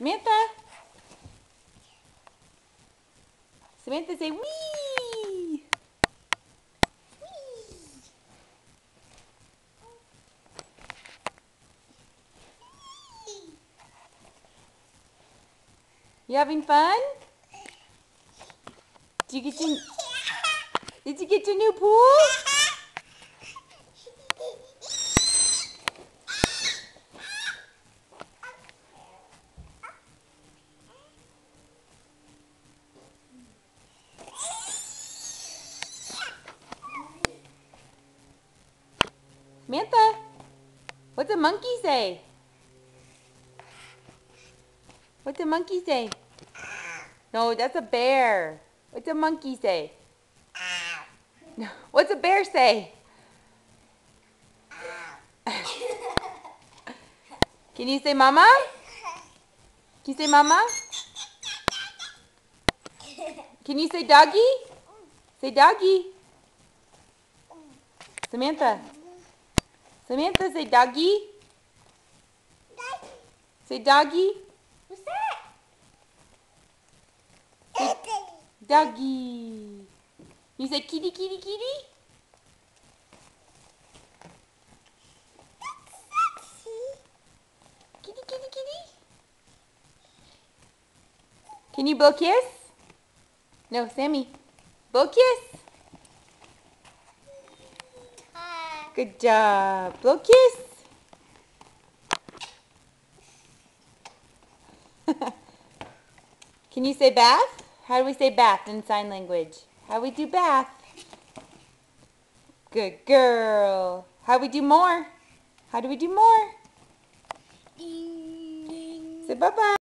Samantha. Samantha, say wee. You having fun? Did you get your new pool? Samantha, what's a monkey say? What's a monkey say? No, that's a bear. What's a monkey say? What's a bear say? Can you say mama? Can you say mama? Can you say doggy? Say doggy. Samantha. Samantha, say doggy. Say doggy. What's that? Say doggy. You say kitty, kitty, kitty? Kitty, kitty, kitty? Can you blow kiss? No, Sammy. Blow kiss. Good job. Blow kiss. Can you say bath? How do we say bath in sign language? How do we do bath? Good girl. How do we do more? How do we do more? Say bye-bye.